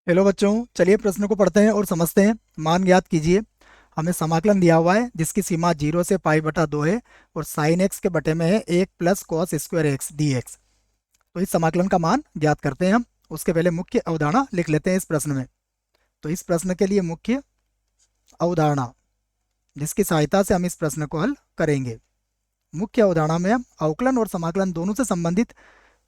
Hello बच्चों, चलिए प्रश्न को पढ़ते हैं और समझते हैं। मान ज्ञात कीजिए। हमें समाकलन दिया हुआ है जिसकी सीमा 0 से पाई बटा 2 है और साइन एक्स के बटे में है 1 plus cos square x D x. तो इस समाकलन का मान ज्ञात करते हैं हम। उसके पहले मुख्य अवधारणा लिख लेते हैं इस प्रश्न में। तो इस प्रश्न के लिए मुख्य अवधारणा जिसकी सहायता से हम इस प्रश्न को हल करेंगे। मुख्य अवधारणा में हम अवकलन और समाकलन दोनों से संबंधित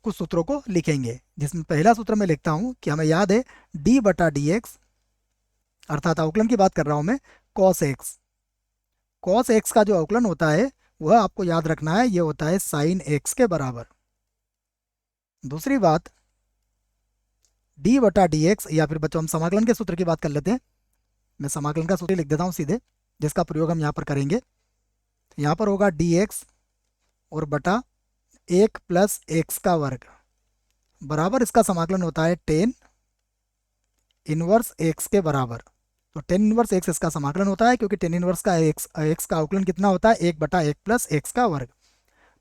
कुछ सूत्रों को लिखेंगे, जिसमें पहला सूत्र मैं लिखता हूँ कि हमें याद है डी बटा डी एक्स, अर्थात अवकलन की बात कर रहा हूं मैं, कॉस एक्स। कॉस एक्स का जो अवकलन होता है वह आपको याद रखना है, यह होता है साइन एक्स के बराबर। दूसरी बात, डी बटा डी एक्स, या फिर बच्चों हम समाकलन के सूत्र की बात कर लेते हैं। मैं समाकलन का सूत्र लिख देता हूं सीधे, जिसका प्रयोग हम यहाँ पर करेंगे। यहाँ पर होगा डी एक्स और बटा 1 प्लस एक्स का वर्ग बराबर, इसका समाकलन होता है टेन इनवर्स एक्स के बराबर। तो टेन इनवर्स एक्स इसका समाकलन होता है, क्योंकि टेन इनवर्स का एक्स का अवकलन कितना होता है, 1 बटा 1 प्लस एक्स का वर्ग।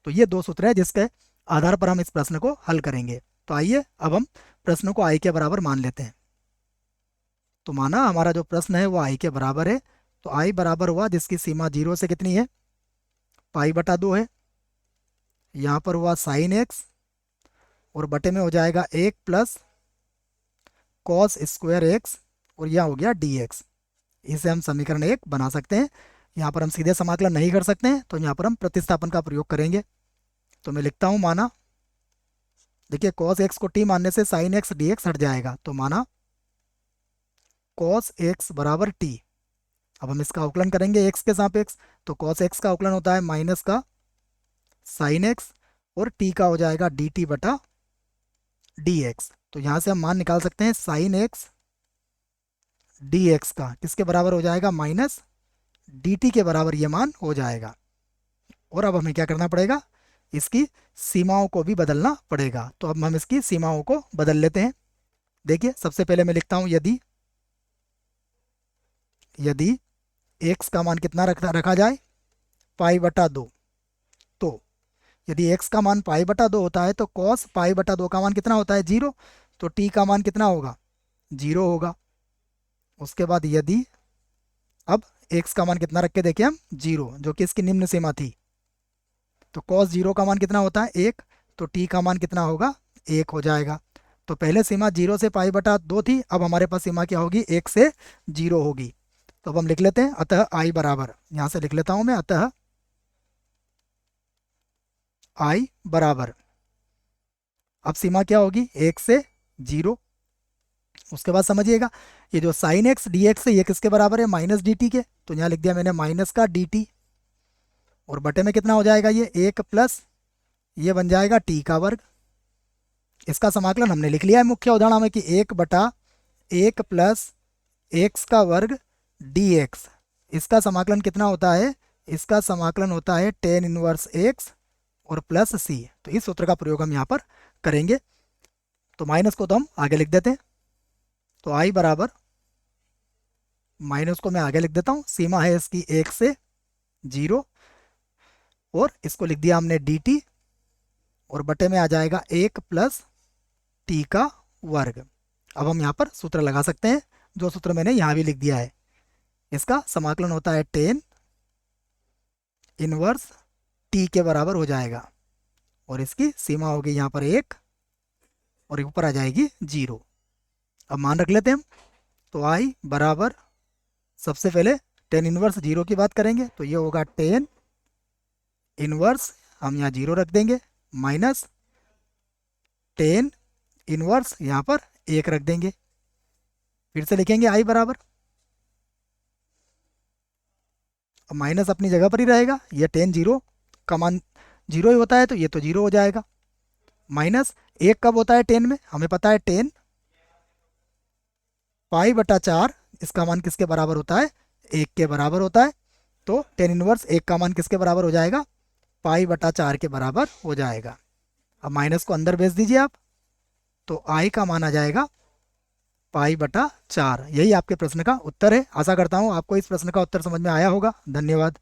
तो ये दो सूत्र हैं जिसके आधार पर हम इस प्रश्न को हल करेंगे। तो आइए अब हम प्रश्न को आई के बराबर मान लेते हैं। तो माना हमारा जो प्रश्न है वो आई के बराबर है। तो आई बराबर हुआ जिसकी सीमा 0 से कितनी है, पाई बटा 2 है। यहाँ पर हुआ साइन एक्स और बटे में हो जाएगा 1 प्लस कॉस स्क्वायर एक्स और यह हो गया डी एक्स। इसे हम समीकरण 1 बना सकते हैं। यहाँ पर हम सीधे समाकलन नहीं कर सकते हैं, तो यहाँ पर हम प्रतिस्थापन का प्रयोग करेंगे। तो मैं लिखता हूँ माना, देखिए कॉस एक्स को टी मानने से साइन एक्स डी एक्स हट जाएगा। तो माना कॉस एक्स बराबर टी। अब हम इसका अवकलन करेंगे एक्स के सापेक्ष। तो कॉस एक्स का अवकलन होता है माइनस का साइन एक्स और टी का हो जाएगा डी टी बटा डी एक्स। तो यहाँ से हम मान निकाल सकते हैं साइन एक्स डी एक्स का किसके बराबर हो जाएगा, माइनस डी टी के बराबर ये मान हो जाएगा। और अब हमें क्या करना पड़ेगा, इसकी सीमाओं को भी बदलना पड़ेगा। तो अब हम इसकी सीमाओं को बदल लेते हैं। देखिए सबसे पहले मैं लिखता हूं यदि यदि x का मान कितना रखा जाए, पाई बटा 2। तो यदि x का मान पाई बटा 2 होता है तो cos पाई बटा 2 का मान कितना होता है, 0। तो t का मान कितना होगा, 0 होगा। उसके बाद यदि अब x का मान कितना रख के देखें हम, 0, जो कि इसकी निम्न सीमा थी। तो cos 0 का मान कितना होता है, 1। तो t का मान कितना होगा, 1 हो जाएगा। तो पहले सीमा 0 से पाई बटा 2 थी, अब हमारे पास सीमा क्या होगी, 1 से 0 होगी। तो अब हम लिख लेते हैं, अतः आई बराबर, यहाँ से लिख लेता हूँ मैं, अतः आई बराबर, अब सीमा क्या होगी, 1 से 0। उसके बाद समझिएगा, ये जो साइन एक्स डी एक्स है ये किसके बराबर है, माइनस डी टी के। तो यहाँ लिख दिया मैंने माइनस का डी टी, और बटे में कितना हो जाएगा, ये 1 प्लस ये बन जाएगा टी का वर्ग। इसका समाकलन हमने लिख लिया है मुख्य अवधारणा में कि 1 बटा 1 प्लस एक्स का वर्ग डी एक्स। इसका समाकलन कितना होता है, इसका समाकलन होता है टेन इनवर्स एक्स और प्लस सी। तो इस सूत्र का प्रयोग हम यहाँ पर करेंगे। तो माइनस को तो हम आगे लिख देते हैं। तो आई बराबर, माइनस को मैं आगे लिख देता हूँ, सीमा है इसकी 1 से 0 और इसको लिख दिया हमने डी टी, और बटे में आ जाएगा 1 प्लस टी का वर्ग। अब हम यहाँ पर सूत्र लगा सकते हैं, जो सूत्र मैंने यहाँ भी लिख दिया है। इसका समाकलन होता है टेन इनवर्स टी के बराबर हो जाएगा, और इसकी सीमा होगी यहाँ पर 1 और ऊपर आ जाएगी 0। अब मान रख लेते हैं हम। तो आई बराबर, सबसे पहले टेन इनवर्स 0 की बात करेंगे, तो ये होगा टेन इनवर्स, हम यहाँ 0 रख देंगे, माइनस टेन इनवर्स यहाँ पर 1 रख देंगे। फिर से लिखेंगे आई बराबर, माइनस अपनी जगह पर ही रहेगा, ये टेन 0 का मान 0 ही होता है, तो ये तो 0 हो जाएगा। माइनस 1 कब होता है टेन में, हमें पता है टेन पाई बटा 4, इसका मान किसके बराबर होता है, 1 के बराबर होता है। तो टेन इनवर्स 1 का मान किसके बराबर हो जाएगा, पाई बटा 4 के बराबर हो जाएगा। अब माइनस को अंदर भेज दीजिए आप, तो आई का मान आ जाएगा पाई बटा 4। यही आपके प्रश्न का उत्तर है। आशा करता हूँ आपको इस प्रश्न का उत्तर समझ में आया होगा। धन्यवाद।